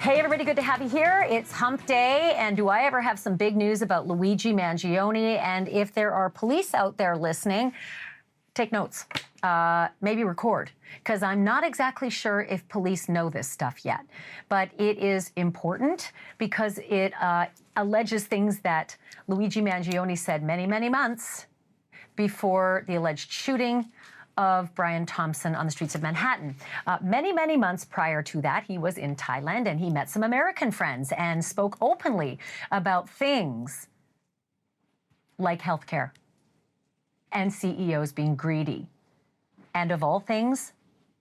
Hey, everybody, good to have you here. It's Hump Day, and do I ever have some big news about Luigi Mangione? And if there are police out there listening, take notes, maybe record, because I'm not exactly sure if police know this stuff yet. But it is important because it alleges things that Luigi Mangione said many, many months before the alleged shooting of Brian Thompson on the streets of Manhattan. Many, many months prior to that, he was in Thailand and he met some American friends and spoke openly about things like healthcare and CEOs being greedy. And of all things,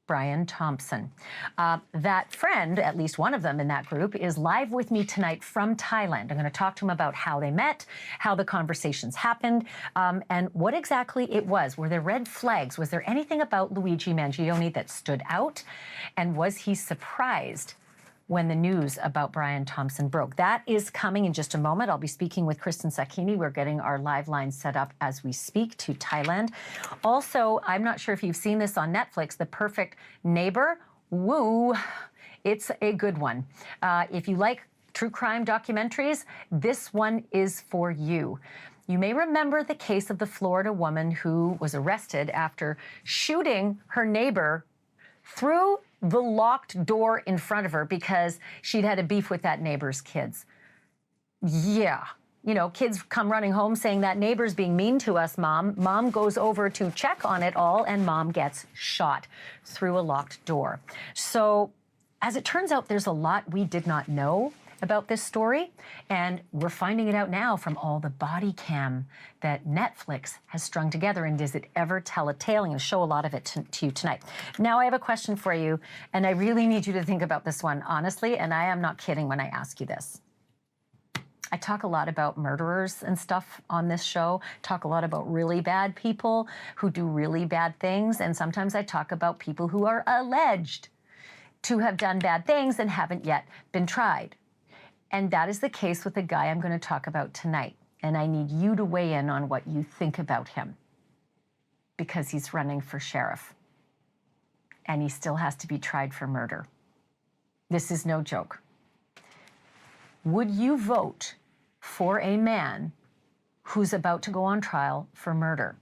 Brian Thompson. That friend, at least one of them in that group, is live with me tonight from Thailand. I'm going to talk to him about how they met, how the conversations happened, and what exactly it was. Were there red flags? Was there anything about Luigi Mangione that stood out? And was he surprised when the news about Brian Thompson broke? That is coming in just a moment. I'll be speaking with Kristen Sakini. We're getting our live line set up as we speak to Thailand. Also, I'm not sure if you've seen this on Netflix, The Perfect Neighbor. Woo, it's a good one. If you like true crime documentaries, this one is for you. You may remember the case of the Florida woman who was arrested after shooting her neighbor through the locked door in front of her because she'd had a beef with that neighbor's kids. Yeah. You know, kids come running home saying that neighbor's being mean to us, Mom. Mom goes over to check on it all, and Mom gets shot through a locked door. So, as it turns out, there's a lot we did not know about this story, and we're finding it out now from all the body cam that Netflix has strung together. And does it ever tell a tale? I'm going to show a lot of it to you tonight. Now, I have a question for you, and I really need you to think about this one, honestly, and I am not kidding when I ask you this. I talk a lot about murderers and stuff on this show, talk a lot about really bad people who do really bad things, and sometimes I talk about people who are alleged to have done bad things and haven't yet been tried. And that is the case with the guy I'm going to talk about tonight. And I need you to weigh in on what you think about him, because he's running for sheriff and he still has to be tried for murder. This is no joke. Would you vote for a man who's about to go on trial for murder?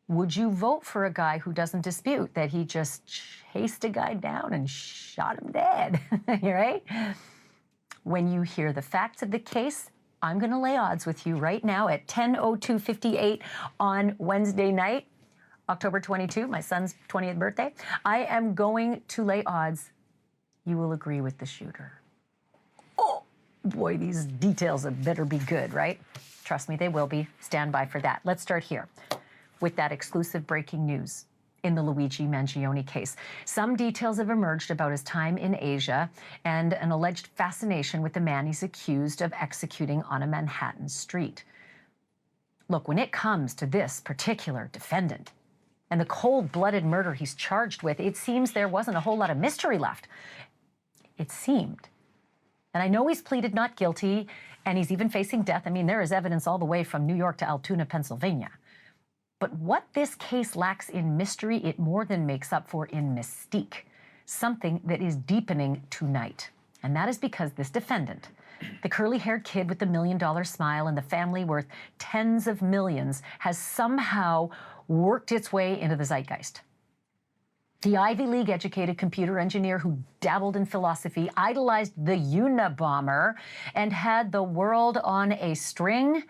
Would you vote for a guy who doesn't dispute that he just chased a guy down and shot him dead, right? When you hear the facts of the case, I'm going to lay odds with you right now at 10:02:58 on Wednesday night, October 22, my son's 20th birthday. I am going to lay odds you will agree with the shooter. Oh, boy, these details had better be good, right? Trust me, they will be. Stand by for that. Let's start here with that exclusive breaking news in the Luigi Mangione case. Some details have emerged about his time in Asia and an alleged fascination with the man he's accused of executing on a Manhattan street. Look, when it comes to this particular defendant and the cold-blooded murder he's charged with, it seems there wasn't a whole lot of mystery left. It seemed. And I know he's pleaded not guilty, and he's even facing death. I mean, there is evidence all the way from New York to Altoona, Pennsylvania. But what this case lacks in mystery, it more than makes up for in mystique, something that is deepening tonight. And that is because this defendant, the curly-haired kid with the $1 million smile and the family worth tens of millions, has somehow worked its way into the zeitgeist. The Ivy League-educated computer engineer who dabbled in philosophy, idolized the Unabomber, and had the world on a string,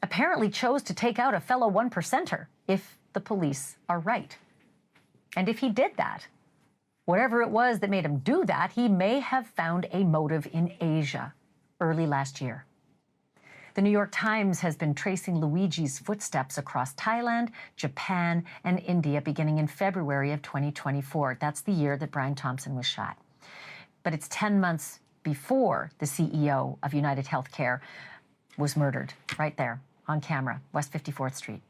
apparently chose to take out a fellow one-percenter, if the police are right. And if he did that, whatever it was that made him do that, he may have found a motive in Asia early last year. The New York Times has been tracing Luigi's footsteps across Thailand, Japan, and India beginning in February of 2024. That's the year that Brian Thompson was shot. But it's 10 months before the CEO of UnitedHealthcare was murdered, right there on camera, West 54th Street.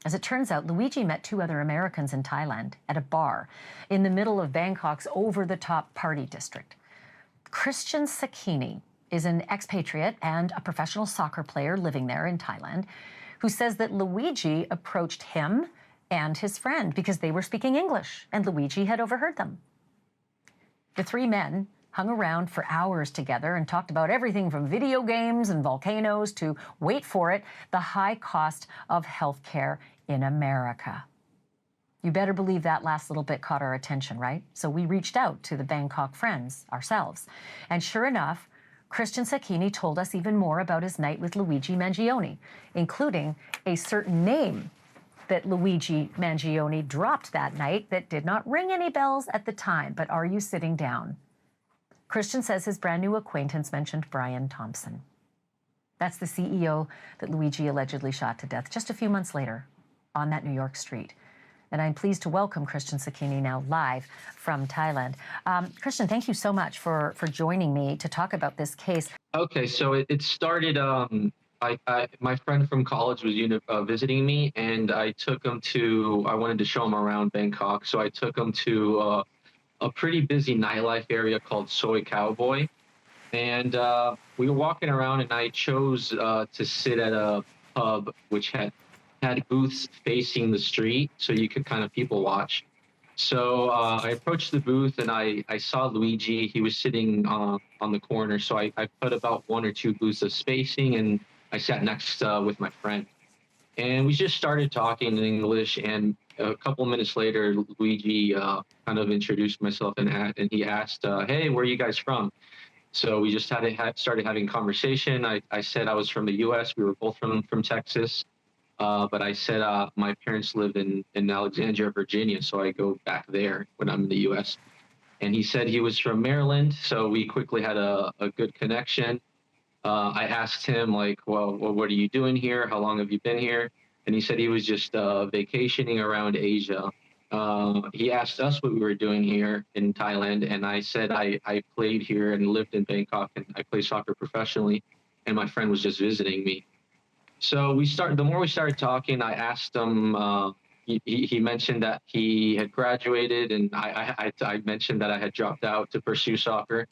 As it turns out, Luigi met two other Americans in Thailand at a bar in the middle of Bangkok's over-the-top party district. Kristen Sakini is an expatriate and a professional soccer player living there in Thailand who says that Luigi approached him and his friend because they were speaking English and Luigi had overheard them. The three men hung around for hours together and talked about everything from video games and volcanoes to, wait for it, the high cost of healthcare in America. You better believe that last little bit caught our attention, right? So we reached out to the Bangkok friends ourselves. And sure enough, Christian Sacchini told us even more about his night with Luigi Mangione, including a certain name that Luigi Mangione dropped that night that did not ring any bells at the time. But are you sitting down? Christian says his brand new acquaintance mentioned Brian Thompson. That's the CEO that Luigi allegedly shot to death just a few months later on that New York street. And I'm pleased to welcome Christian Sacchini now live from Thailand. Christian, thank you so much for joining me to talk about this case. Okay, so it started, my friend from college was visiting me, and I wanted to show him around Bangkok, so I took him to a pretty busy nightlife area called Soy Cowboy. And we were walking around, and I chose to sit at a pub which had booths facing the street, so you could kind of people watch. So I approached the booth, and I saw Luigi. He was sitting on the corner, so I put about 1 or 2 booths of spacing, and I sat next with my friend. And we just started talking in English, and a couple of minutes later, Luigi kind of introduced myself, and he asked, hey, where are you guys from? So we just started having conversation. I said I was from the U.S. We were both from Texas. But I said my parents live in Alexandria, Virginia, so I go back there when I'm in the U.S. And he said he was from Maryland, so we quickly had a good connection. I asked him, like, well, what are you doing here? How long have you been here? And he said he was just vacationing around Asia. He asked us what we were doing here in Thailand, and I said I played here and lived in Bangkok, and I play soccer professionally, and my friend was just visiting me. So the more we started talking, I asked him, he mentioned that he had graduated, and I mentioned that I had dropped out to pursue soccer.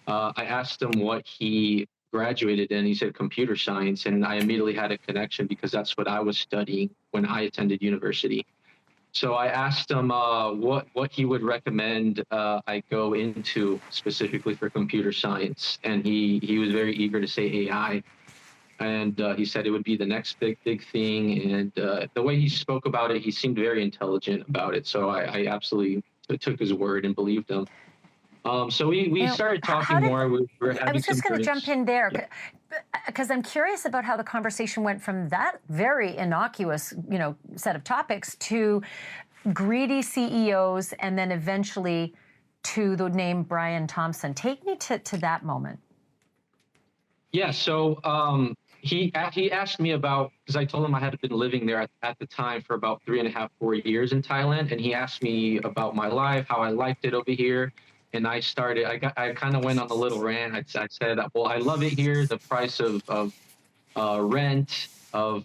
I asked him what he graduated in. He said computer science, and I immediately had a connection because that's what I was studying when I attended university. So I asked him what he would recommend I go into specifically for computer science, and he was very eager to say AI. And he said it would be the next big thing. And the way he spoke about it, he seemed very intelligent about it. So I absolutely took his word and believed him. So we started talking more. We were having I was just going to jump in there because I'm curious about how the conversation went from that very innocuous, set of topics to greedy CEOs, and then eventually to the name Brian Thompson. Take me to that moment. Yeah. So he asked me about, because I told him I had been living there at the time for about 3.5, 4 years in Thailand, and he asked me about my life, how I liked it over here. And I kind of went on a little rant. I said, well, I love it here. The price of rent, of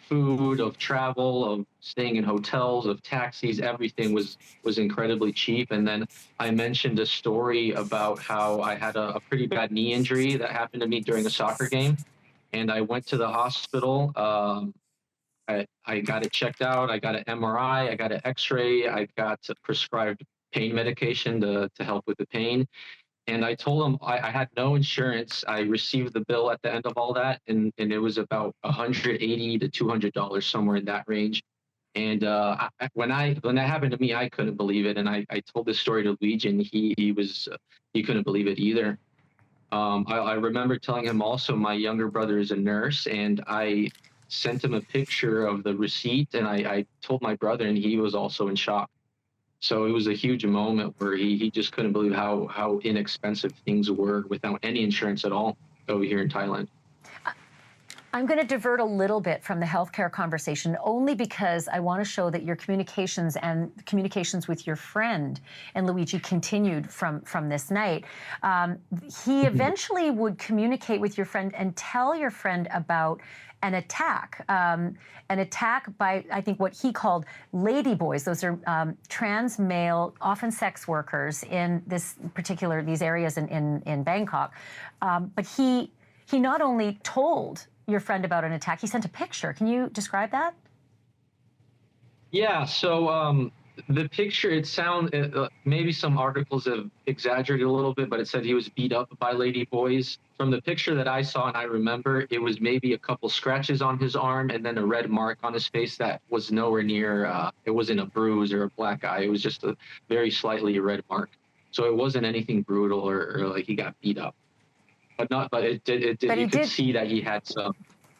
food, of travel, of staying in hotels, of taxis, everything was incredibly cheap. And then I mentioned a story about how I had a pretty bad knee injury that happened to me during a soccer game. And I went to the hospital. I got it checked out. I got an MRI. I got an X-ray. I got prescribed pain medication to help with the pain. And I told him I had no insurance. I received the bill at the end of all that, and it was about $180 to $200, somewhere in that range. And when that happened to me, I couldn't believe it. And I told this story to Luigi, and he couldn't believe it either. I remember telling him also my younger brother is a nurse, and I sent him a picture of the receipt, and I told my brother, and he was also in shock. So it was a huge moment where he just couldn't believe how inexpensive things were without any insurance at all over here in Thailand. I'm going to divert a little bit from the healthcare conversation only because I want to show that your communications and communications with your friend and Luigi continued from this night. He eventually would communicate with your friend and tell your friend about an attack by, I think, what he called ladyboys. Those are trans male, often sex workers in these areas in Bangkok. But he not only told your friend about an attack, he sent a picture. Can you describe that? Yeah, so The picture, maybe some articles have exaggerated a little bit, but it said he was beat up by lady boys. From the picture that I saw and I remember, it was maybe a couple scratches on his arm and then a red mark on his face that was nowhere near, it wasn't a bruise or a black eye. It was just a very slightly red mark. So it wasn't anything brutal or like he got beat up. But it did, But you could see that he had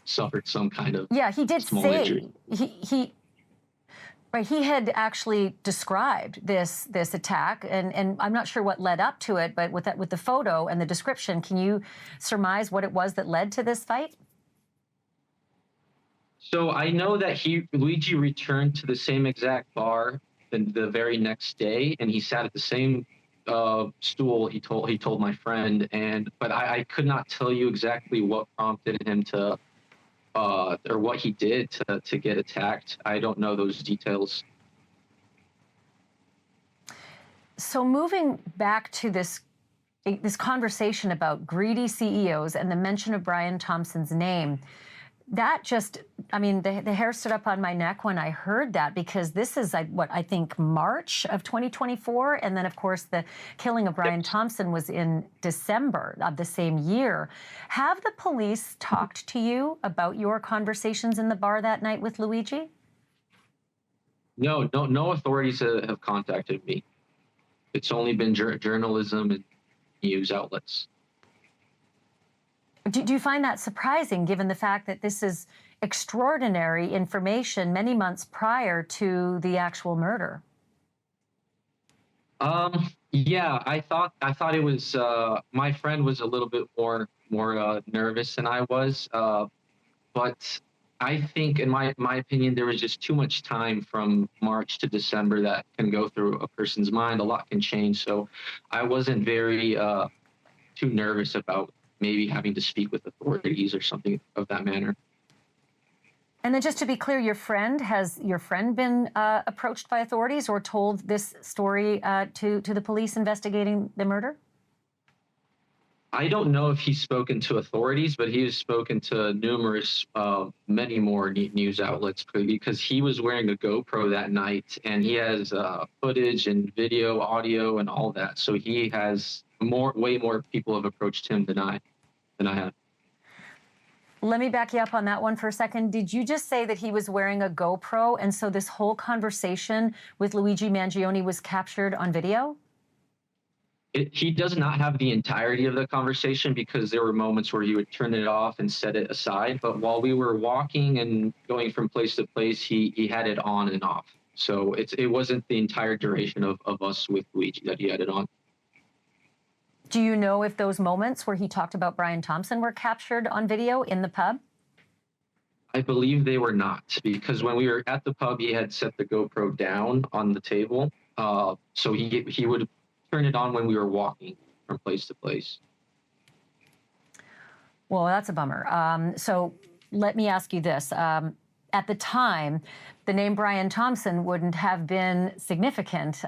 suffered some kind of yeah, he did small say injury. Right, he had actually described this attack, and I'm not sure what led up to it, but with the photo and the description, can you surmise what it was that led to this fight? So I know that Luigi returned to the same exact bar the very next day, and he sat at the same stool. He told my friend, but I could not tell you exactly what prompted him to or what he did to get attacked. I don't know those details. So moving back to this conversation about greedy CEOs and the mention of Brian Thompson's name, that just, I mean, the hair stood up on my neck when I heard that, because this is what I think March of 2024. And then, of course, the killing of Brian Thompson was in December of the same year. Have the police talked to you about your conversations in the bar that night with Luigi? No authorities have contacted me. It's only been journalism and news outlets. Do you find that surprising, given the fact that this is extraordinary information many months prior to the actual murder? Yeah, I thought it was. My friend was a little bit more nervous than I was, but I think, in my opinion, there was just too much time from March to December that can go through a person's mind. A lot can change, so I wasn't very too nervous about maybe having to speak with authorities or something of that manner. And then, just to be clear, has your friend been approached by authorities or told this story to the police investigating the murder? I don't know if he's spoken to authorities, but he has spoken to many more news outlets, because he was wearing a GoPro that night, and he has footage and video, audio, and all that. So he has way more people have approached him than I have. Let me back you up on that one for a second. Did you just say that he was wearing a GoPro, and so this whole conversation with Luigi Mangione was captured on video? He does not have the entirety of the conversation, because there were moments where he would turn it off and set it aside. But while we were walking and going from place to place, he had it on and off. So it wasn't the entire duration of us with Luigi that he had it on. Do you know if those moments where he talked about Brian Thompson were captured on video in the pub? I believe they were not, because when we were at the pub, he had set the GoPro down on the table. So he would turn it on when we were walking from place to place. Well, that's a bummer. So let me ask you this. At the time, the name Brian Thompson wouldn't have been significant,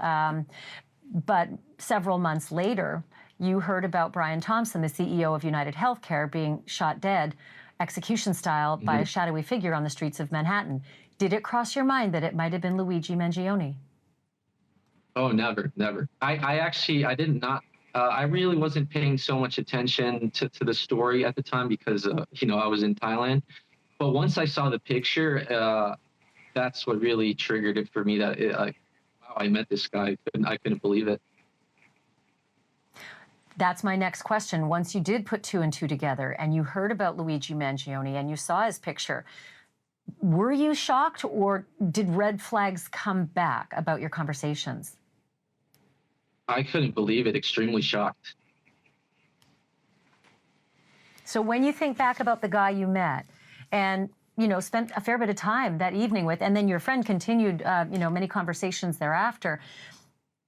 but several months later, you heard about Brian Thompson, the CEO of UnitedHealthcare, being shot dead, execution style, by a shadowy figure on the streets of Manhattan. Did it cross your mind that it might have been Luigi Mangione? Oh, never. I did not. I really wasn't paying so much attention to the story at the time, because I was in Thailand. But once I saw the picture, that's what really triggered it for me. Wow, I met this guy. I couldn't believe it. That's my next question. Once you did put two and two together and you heard about Luigi Mangione and you saw his picture, were you shocked, or did red flags come back about your conversations? I couldn't believe it. Extremely shocked. So when you think back about the guy you met and, spent a fair bit of time that evening with, and then your friend continued, many conversations thereafter,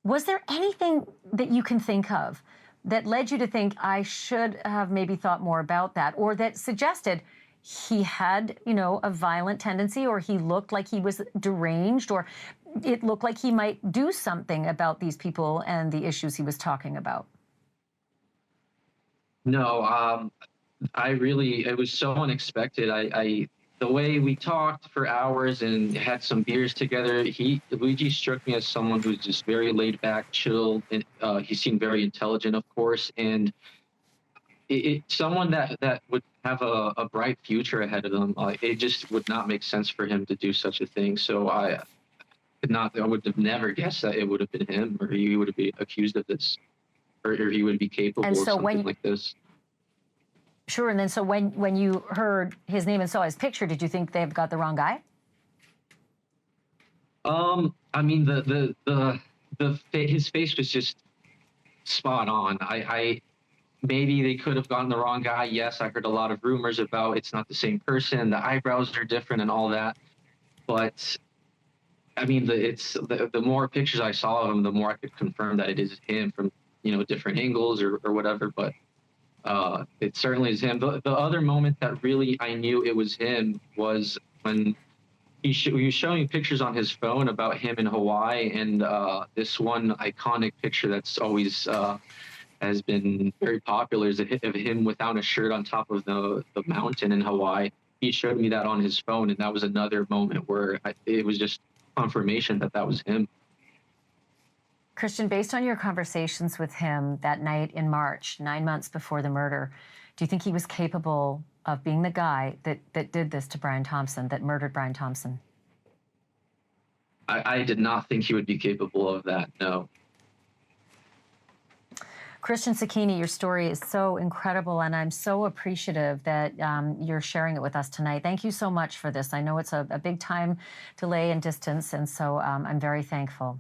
was there anything that you can think of that led you to think, I should have maybe thought more about that, or that suggested he had, a violent tendency, or he looked like he was deranged, or it looked like he might do something about these people and the issues he was talking about? No, it was so unexpected. the way we talked for hours and had some beers together, Luigi struck me as someone who's just very laid back, chill, and he seemed very intelligent, of course, and someone that would have a bright future ahead of them. It just would not make sense for him to do such a thing. So I would have never guessed that it would have been him, or he would be accused of this, or he would be capable And of so something like this. Sure, and then so when you heard his name and saw his picture, did you think they've got the wrong guy? I mean, his face was just spot on. I maybe they could have gotten the wrong guy. Yes, I heard a lot of rumors about it's not the same person. The eyebrows are different and all that. But I mean, the more pictures I saw of him, the more I could confirm that it is him from different angles or whatever. But it certainly is him. The other moment that really I knew it was him was when he was showing pictures on his phone about him in Hawaii, and this one iconic picture that's always has been very popular is of him without a shirt on top of the mountain in Hawaii. He showed me that on his phone, and that was another moment where it was just confirmation that was him. Christian, based on your conversations with him that night in March, 9 months before the murder, do you think he was capable of being the guy that did this to Brian Thompson, that murdered Brian Thompson? I did not think he would be capable of that, no. Christian Sacchini, your story is so incredible, and I'm so appreciative that you're sharing it with us tonight. Thank you so much for this. I know it's a big time delay and distance, and so I'm very thankful.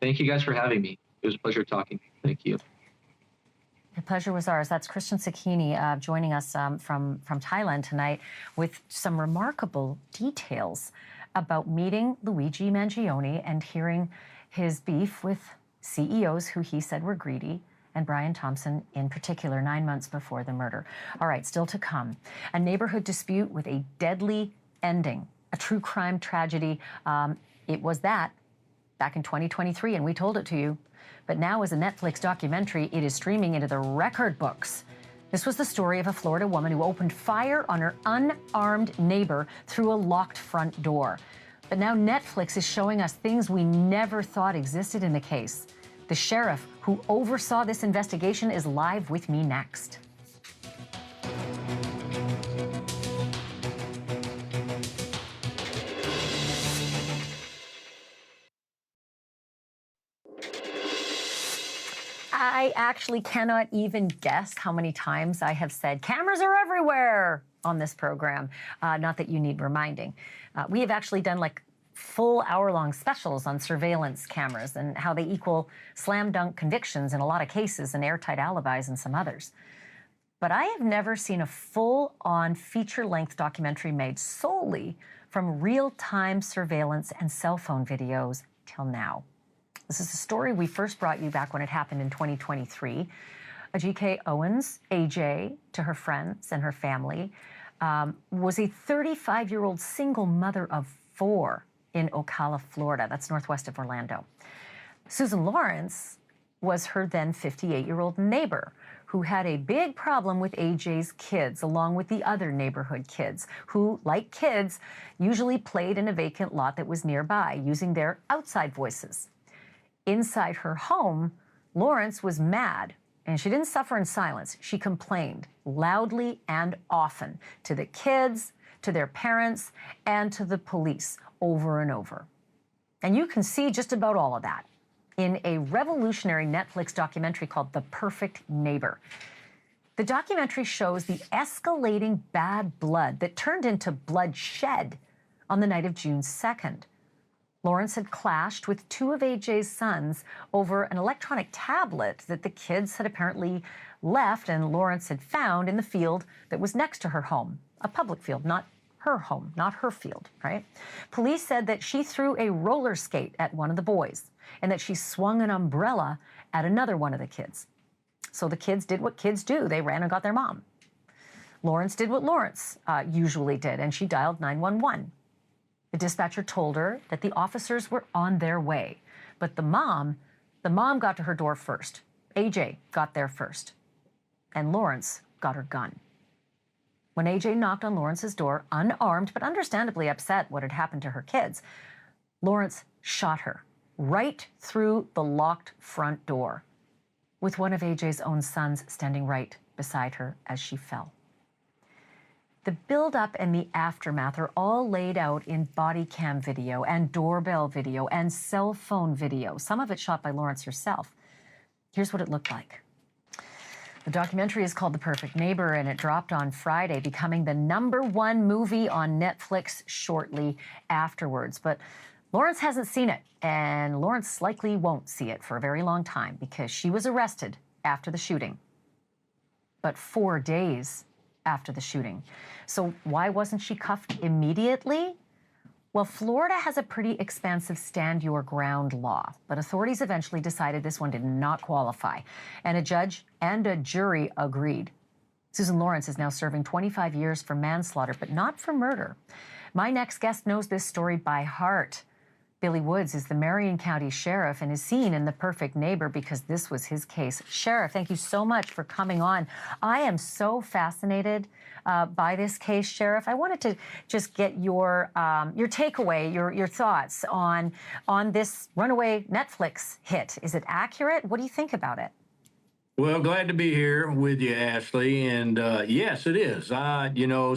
Thank you guys for having me. It was a pleasure talking. Thank you. The pleasure was ours. That's Christian Sacchini joining us from Thailand tonight with some remarkable details about meeting Luigi Mangione and hearing his beef with CEOs who he said were greedy, and Brian Thompson in particular, 9 months before the murder. All right, still to come. A neighborhood dispute with a deadly ending, a true crime tragedy. It was that back in 2023, and we told it to you. But now, as a Netflix documentary, it is streaming into the record books. This was the story of a Florida woman who opened fire on her unarmed neighbor through a locked front door. But now Netflix is showing us things we never thought existed in the case. The sheriff who oversaw this investigation is live with me next. I actually cannot even guess how many times I have said cameras are everywhere on this program. Not that you need reminding. We have actually done like full hour-long specials on surveillance cameras and how they equal slam dunk convictions in a lot of cases and airtight alibis in some others. But I have never seen a full-on feature-length documentary made solely from real-time surveillance and cell phone videos till now. This is a story we first brought you back when it happened in 2023. Ajike Owens, AJ, to her friends and her family, was a 35-year-old single mother of 4 in Ocala, Florida. That's northwest of Orlando. Susan Lawrence was her then 58-year-old neighbor who had a big problem with AJ's kids, along with the other neighborhood kids, who, like kids, usually played in a vacant lot that was nearby, using their outside voices. Inside her home, Lawrence was mad, and she didn't suffer in silence. She complained loudly and often to the kids, to their parents, and to the police over and over. And you can see just about all of that in a revolutionary Netflix documentary called The Perfect Neighbor. The documentary shows the escalating bad blood that turned into bloodshed on the night of June 2nd. Lawrence had clashed with 2 of AJ's sons over an electronic tablet that the kids had apparently left and Lawrence had found in the field that was next to her home, a public field, not her home, not her field, right? Police said that she threw a roller skate at one of the boys and that she swung an umbrella at another one of the kids. So the kids did what kids do. They ran and got their mom. Lawrence did what Lawrence usually did, and she dialed 911. The dispatcher told her that the officers were on their way, but the mom got to her door first. AJ got there first, and Lawrence got her gun. When AJ knocked on Lawrence's door, unarmed but understandably upset what had happened to her kids, Lawrence shot her right through the locked front door, with one of AJ's own sons standing right beside her as she fell. The build-up and the aftermath are all laid out in body cam video and doorbell video and cell phone video, some of it shot by Lawrence herself. Here's what it looked like. The documentary is called The Perfect Neighbor, and it dropped on Friday, becoming the #1 movie on Netflix shortly afterwards. But Lawrence hasn't seen it, and Lawrence likely won't see it for a very long time because she was arrested after the shooting, but 4 days after the shooting. So why wasn't she cuffed immediately? Well, Florida has a pretty expansive stand your ground law, but authorities eventually decided this one did not qualify, and a judge and a jury agreed. Susan Lawrence is now serving 25 years for manslaughter, but not for murder. My next guest knows this story by heart. Billy Woods is the Marion County Sheriff and is seen in The Perfect Neighbor because this was his case. Sheriff, thank you so much for coming on. I am so fascinated by this case, Sheriff. I wanted to just get your takeaway, your thoughts on this runaway Netflix hit. Is it accurate? What do you think about it? Well, glad to be here with you, Ashleigh. And yes, it is.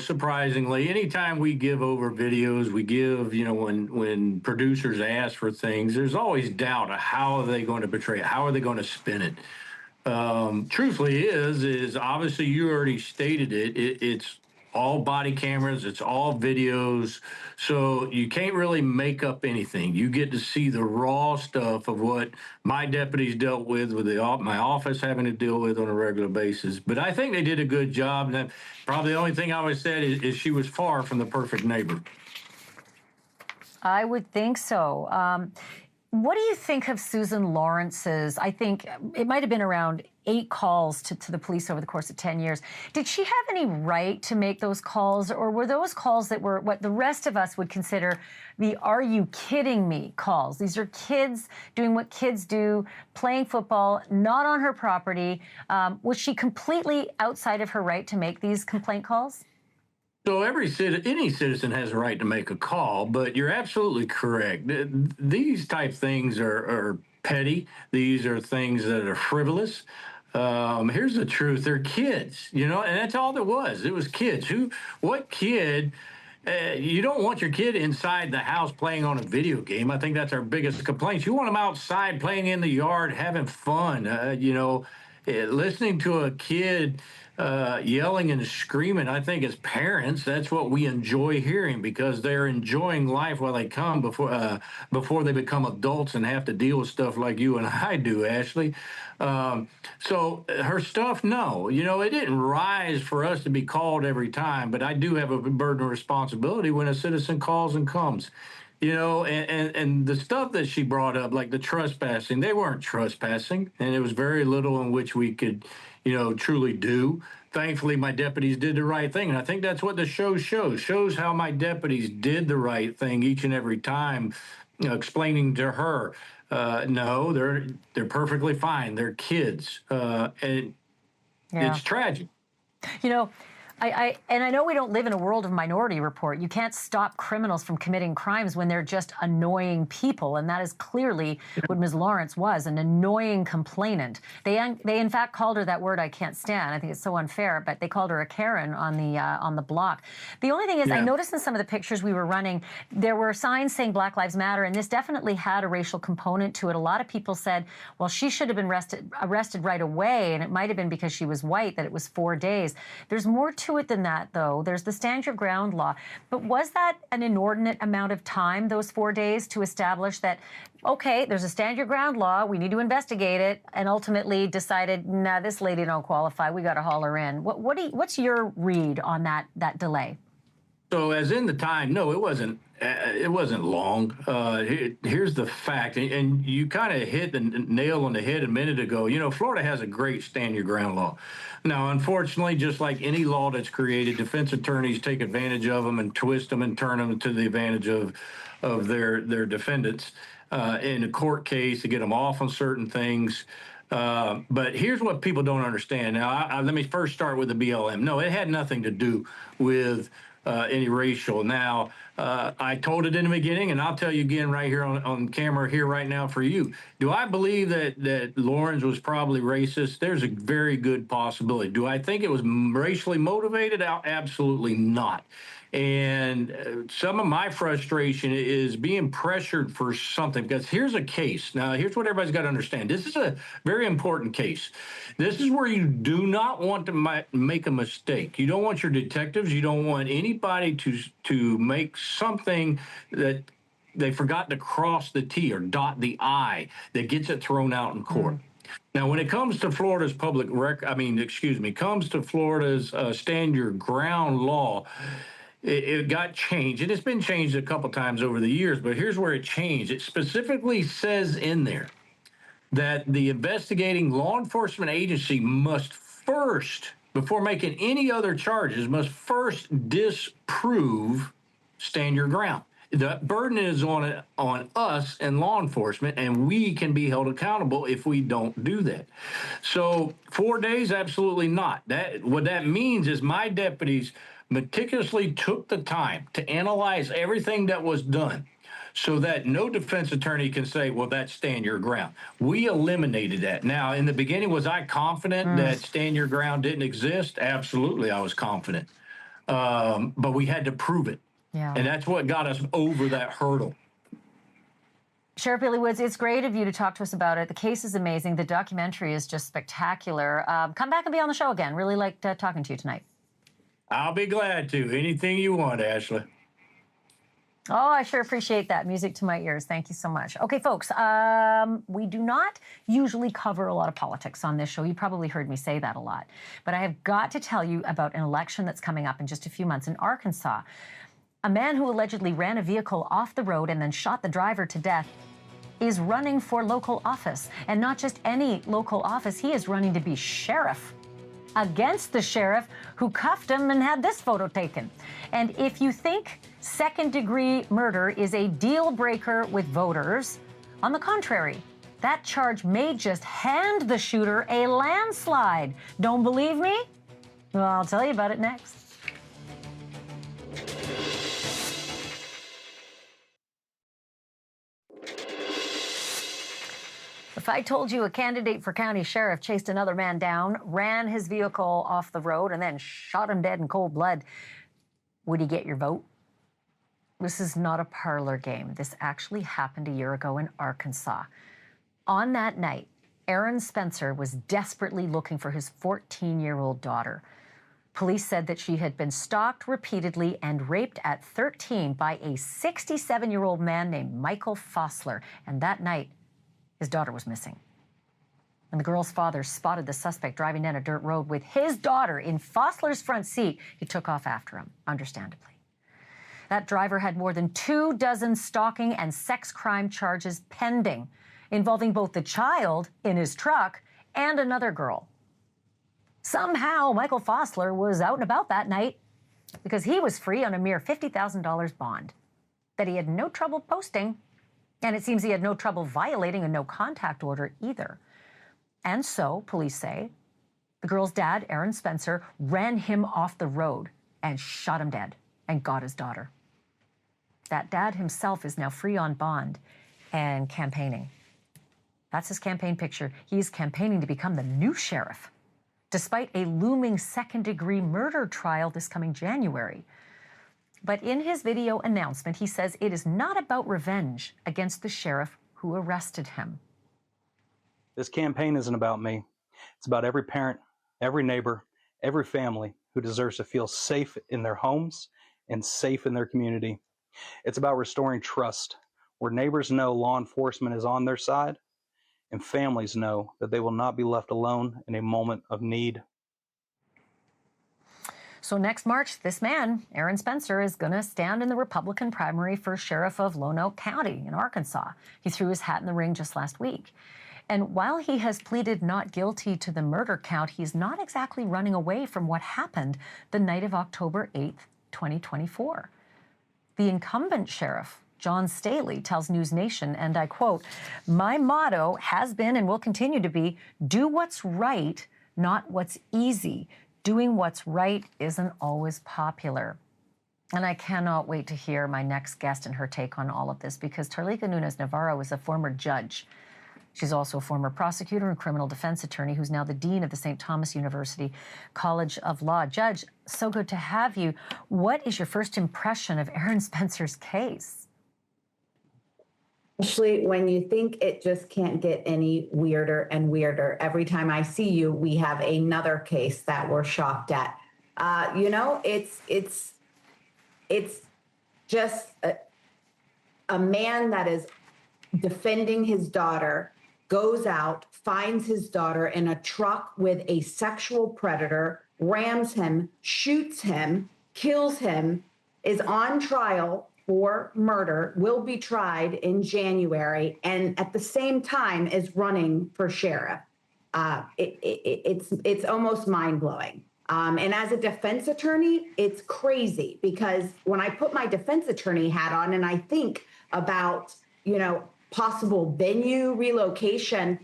Surprisingly, anytime we give over videos, we give, when producers ask for things, there's always doubt of how are they going to portray it? How are they going to spin it? Truthfully is obviously you already stated it. It's all body cameras, it's all videos, so you can't really make up anything. You get to see the raw stuff of what my deputies dealt with my office having to deal with on a regular basis. But I think they did a good job, and probably the only thing I would say is she was far from the perfect neighbor. I would think so. What do you think of Susan Lawrence's, I think it might have been around 8 calls to the police over the course of 10 years. Did she have any right to make those calls, or were those calls that were what the rest of us would consider the "are you kidding me" calls? These are kids doing what kids do, playing football, not on her property. Was she completely outside of her right to make these complaint calls? So any citizen has a right to make a call, but you're absolutely correct. These type things are petty. These are things that are frivolous. Here's the truth: they're kids, and that's all there was. It was kids. What kid? You don't want your kid inside the house playing on a video game. I think that's our biggest complaint. You want them outside playing in the yard, having fun. Listening to a kid yelling and screaming, I think as parents, that's what we enjoy hearing because they're enjoying life while they come before they become adults and have to deal with stuff like you and I do, Ashleigh. So her stuff, no, it didn't rise for us to be called every time, but I do have a burden of responsibility when a citizen calls and comes. And the stuff that she brought up, like the trespassing, they weren't trespassing, and there was very little in which we could, truly do. Thankfully, my deputies did the right thing, and I think that's what the show shows how my deputies did the right thing each and every time, explaining to her, no, they're perfectly fine. They're kids, and it's tragic. And I know we don't live in a world of Minority Report. You can't stop criminals from committing crimes when they're just annoying people, and that is clearly what Ms. Lawrence was, an annoying complainant. They in fact called her that word I can't stand. I think it's so unfair, but they called her a Karen on the block. The only thing is, I noticed in some of the pictures we were running, there were signs saying Black Lives Matter, and this definitely had a racial component to it. A lot of people said, well, she should have been arrested right away, and it might have been because she was white that it was 4 days. There's more to it than that, though. There's the stand your ground law. But was that an inordinate amount of time, those 4 days, to establish that, okay, there's a stand your ground law, we need to investigate it, and ultimately decided, nah, this lady don't qualify, we got to haul her in? What's your read on that delay? So as in the time, no, it wasn't long. Here's the fact, and you kind of hit the nail on the head a minute ago. Florida has a great stand your ground law. Now, unfortunately, just like any law that's created, defense attorneys take advantage of them and twist them and turn them to the advantage of their defendants in a court case to get them off on certain things. But here's what people don't understand. Now, let me first start with the BLM. No, it had nothing to do with any racial. Now, I told it in the beginning, and I'll tell you again right here on camera here right now for you. Do I believe that Lawrence was probably racist? There's a very good possibility. Do I think it was racially motivated? Absolutely not. And some of my frustration is being pressured for something, because here's a case. Now, here's what everybody's got to understand. This is a very important case. This is where you do not want to make a mistake. You don't want your detectives, you don't want anybody to make something that they forgot to cross the T or dot the I that gets it thrown out in court. Now, when it comes to Florida's comes to Florida's stand your ground law, it got changed, and it's been changed a couple times over the years, but here's where it changed. It specifically says in there that the investigating law enforcement agency must first, before making any other charges, must first disprove stand your ground. The burden is on us and law enforcement, and we can be held accountable if we don't do that. So 4 days, absolutely not. What that means is my deputies meticulously took the time to analyze everything that was done so that no defense attorney can say, well, that's stand your ground. We eliminated that. Now, in the beginning, was I confident that stand your ground didn't exist? Absolutely, I was confident. But we had to prove it. Yeah. And that's what got us over that hurdle. Sheriff Billy Woods, it's great of you to talk to us about it. The case is amazing. The documentary is just spectacular. Come back and be on the show again. Really liked talking to you tonight. I'll be glad to. Anything you want, Ashleigh. Oh, I sure appreciate that. Music to my ears. Thank you so much. Okay, folks, we do not usually cover a lot of politics on this show. You probably heard me say that a lot. But I have got to tell you about an election that's coming up in just a few months in Arkansas. A man who allegedly ran a vehicle off the road and then shot the driver to death is running for local office. And not just any local office, he is running to be sheriff against the sheriff who cuffed him and had this photo taken. And if you think second-degree murder is a deal breaker with voters, on the contrary, that charge may just hand the shooter a landslide. Don't believe me? Well, I'll tell you about it next. If I told you a candidate for county sheriff chased another man down, ran his vehicle off the road, and then shot him dead in cold blood, would he get your vote? This is not a parlor game. This actually happened a year ago in Arkansas. On that night, Aaron Spencer was desperately looking for his 14-year-old daughter. Police said that she had been stalked repeatedly and raped at 13 by a 67-year-old man named Michael Fossler. And that night, his daughter was missing. When the girl's father spotted the suspect driving down a dirt road with his daughter in Fossler's front seat, he took off after him, understandably. That driver had more than 24 stalking and sex crime charges pending, involving both the child in his truck and another girl. Somehow, Michael Fossler was out and about that night because he was free on a mere $50,000 bond that he had no trouble posting. And it seems he had no trouble violating a no-contact order either. And so, police say, the girl's dad, Aaron Spencer, ran him off the road and shot him dead and got his daughter. That dad himself is now free on bond and campaigning. That's his campaign picture. He's campaigning to become the new sheriff, despite a looming second-degree murder trial this coming January. But in his video announcement, he says it is not about revenge against the sheriff who arrested him. This campaign isn't about me. It's about every parent, every neighbor, every family who deserves to feel safe in their homes and safe in their community. It's about restoring trust, where neighbors know law enforcement is on their side, and families know that they will not be left alone in a moment of need. So next March, this man, Aaron Spencer, is going to stand in the Republican primary for sheriff of Lonoke County in Arkansas. He threw his hat in the ring just last week. And while he has pleaded not guilty to the murder count, he's not exactly running away from what happened the night of October 8th, 2024. The incumbent sheriff John Staley tells NewsNation, and I quote, "My motto has been and will continue to be, do what's right, not what's easy. Doing what's right isn't always popular." And I cannot wait to hear my next guest and her take on all of this, because Tarlika Nunes Navarro is a former judge. She's also a former prosecutor and criminal defense attorney who's now the dean of the St. Thomas University College of Law. Judge, so good to have you. What is your first impression of Aaron Spencer's case? Ashleigh, when you think it just can't get any weirder and weirder, every time I see you, we have another case that we're shocked at. It's just a man that is defending his daughter, goes out, finds his daughter in a truck with a sexual predator, rams him, shoots him, kills him, is on trial for murder, will be tried in January, and at the same time is running for sheriff. It's almost mind-blowing. And as a defense attorney, it's crazy, because when I put my defense attorney hat on and I think about, possible venue relocation,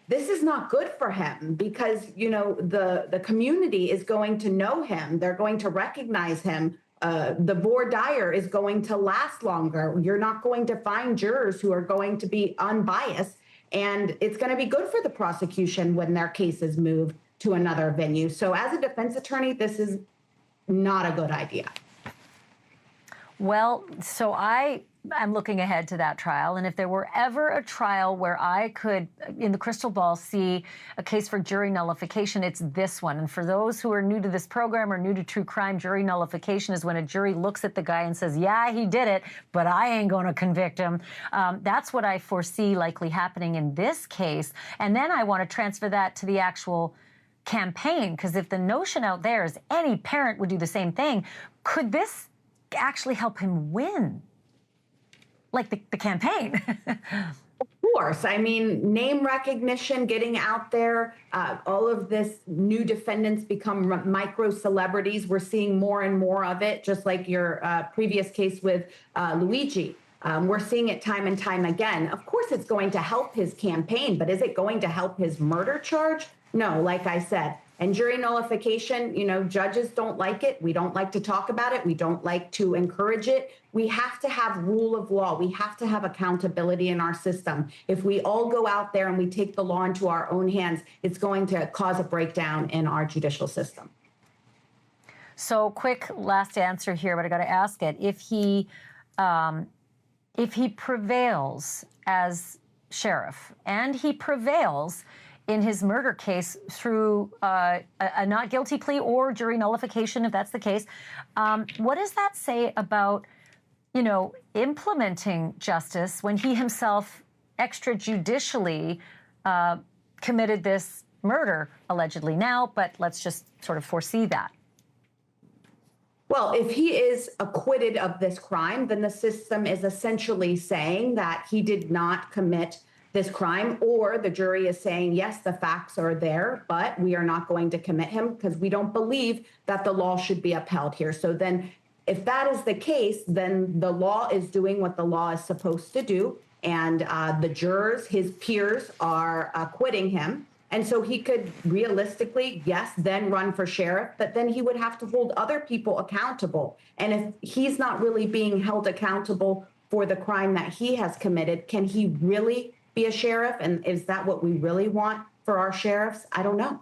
this is not good for him, because, the community is going to know him. They're going to recognize him. The voir dire is going to last longer. You're not going to find jurors who are going to be unbiased, and it's going to be good for the prosecution when their case is moved to another venue. So as a defense attorney, this is not a good idea. Well, so I'm looking ahead to that trial. And if there were ever a trial where I could, in the crystal ball, see a case for jury nullification, it's this one. And for those who are new to this program or new to true crime, jury nullification is when a jury looks at the guy and says, yeah, he did it, but I ain't going to convict him. That's what I foresee likely happening in this case. And then I want to transfer that to the actual campaign, because if the notion out there is any parent would do the same thing, could this actually help him win? Like the campaign. Of course. I mean, name recognition, getting out there, all of this, new defendants become micro celebrities. We're seeing more and more of it, just like your previous case with Luigi. We're seeing it time and time again. Of course, it's going to help his campaign, but is it going to help his murder charge? No, like I said. And jury nullification, judges don't like it. We don't like to talk about it. We don't like to encourage it. We have to have rule of law. We have to have accountability in our system. If we all go out there and we take the law into our own hands, it's going to cause a breakdown in our judicial system. So quick last answer here, but I got to ask it. If he prevails as sheriff and he prevails in his murder case through a not guilty plea or jury nullification, if that's the case, what does that say about, implementing justice when he himself extrajudicially committed this murder, allegedly now, but let's just sort of foresee that? Well, if he is acquitted of this crime, then the system is essentially saying that he did not commit this crime, or the jury is saying, yes, the facts are there, but we are not going to commit him because we don't believe that the law should be upheld here. So then if that is the case, then the law is doing what the law is supposed to do. And the jurors, his peers, are acquitting him. And so he could realistically, yes, then run for sheriff, but then he would have to hold other people accountable. And if he's not really being held accountable for the crime that he has committed, can he really be a sheriff? And is that what we really want for our sheriffs? I don't know.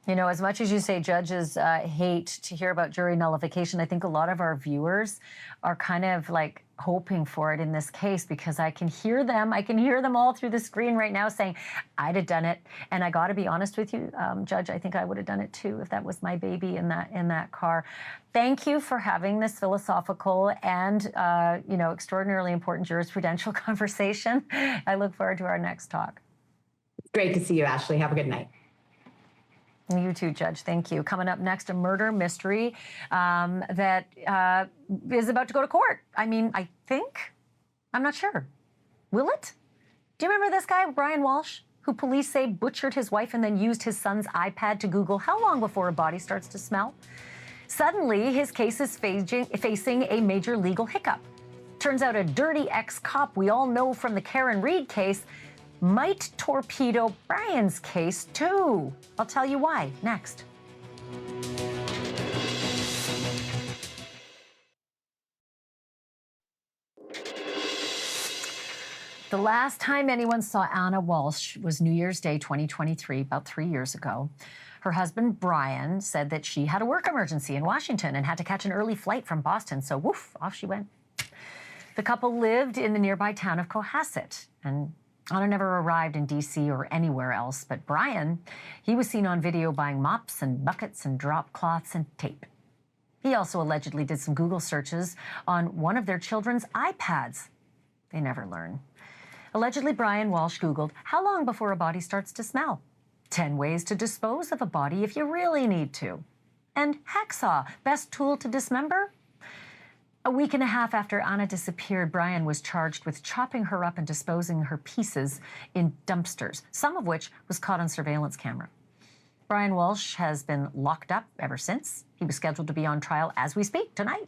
As much as you say judges hate to hear about jury nullification, I think a lot of our viewers are kind of like hoping for it in this case, because I can hear them. I can hear them all through the screen right now saying, I'd have done it. And I got to be honest with you, Judge, I think I would have done it too if that was my baby in that car. Thank you for having this philosophical and, extraordinarily important jurisprudential conversation. I look forward to our next talk. Great to see you, Ashleigh. Have a good night. You too, Judge. Thank you. Coming up next, a murder mystery that is about to go to court. I'm not sure. Will it? Do you remember this guy, Brian Walshe, who police say butchered his wife and then used his son's iPad to Google how long before a body starts to smell? Suddenly, his case is facing a major legal hiccup. Turns out a dirty ex-cop we all know from the Karen Reed case might torpedo Brian's case too. I'll tell you why next. The last time anyone saw Anna Walshe was New Year's Day 2023, about 3 years ago. Her husband, Brian, said that she had a work emergency in Washington and had to catch an early flight from Boston, so woof, off she went. The couple lived in the nearby town of Cohasset, and Anna never arrived in D.C. or anywhere else, but Brian, he was seen on video buying mops and buckets and drop cloths and tape. He also allegedly did some Google searches on one of their children's iPads. They never learn. Allegedly, Brian Walshe Googled, how long before a body starts to smell? 10 ways to dispose of a body if you really need to. And hacksaw, best tool to dismember? A week and a half after Anna disappeared, Brian was charged with chopping her up and disposing her pieces in dumpsters, some of which was caught on surveillance camera. Brian Walshe has been locked up ever since. He was scheduled to be on trial as we speak tonight.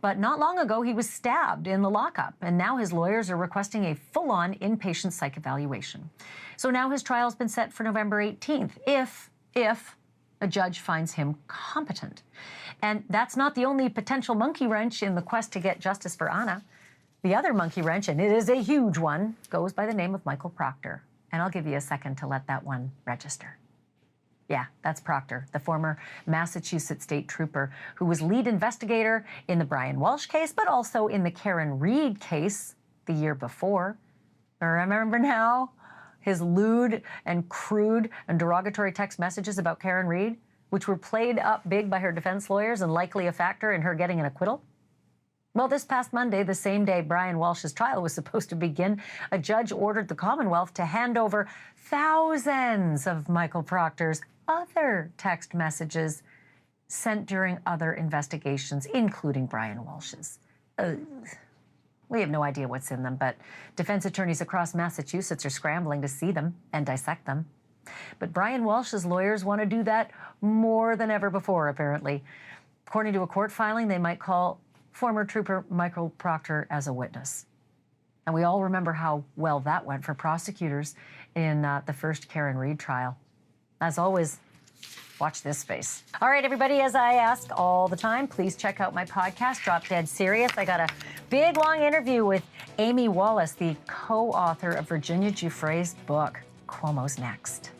But not long ago, he was stabbed in the lockup, and now his lawyers are requesting a full-on inpatient psych evaluation. So now his trial's been set for November 18th, if a judge finds him competent. And that's not the only potential monkey wrench in the quest to get justice for Anna. The other monkey wrench, and it is a huge one, goes by the name of Michael Proctor. And I'll give you a second to let that one register. Yeah, that's Proctor, the former Massachusetts state trooper who was lead investigator in the Brian Walshe case, but also in the Karen Reed case the year before. Remember now his lewd and crude and derogatory text messages about Karen Reed, which were played up big by her defense lawyers and likely a factor in her getting an acquittal? Well, this past Monday, the same day Brian Walshe's trial was supposed to begin, a judge ordered the Commonwealth to hand over thousands of Michael Proctor's other text messages sent during other investigations, including Brian Walshe's. We have no idea what's in them, but defense attorneys across Massachusetts are scrambling to see them and dissect them. But Brian Walshe's lawyers want to do that more than ever before, apparently. According to a court filing, they might call former trooper Michael Proctor as a witness. And we all remember how well that went for prosecutors in the first Karen Reed trial. As always, watch this space. All right, everybody, as I ask all the time, please check out my podcast, Drop Dead Serious. I got a big, long interview with Amy Wallace, the co-author of Virginia Giuffre's book, Cuomo's Next.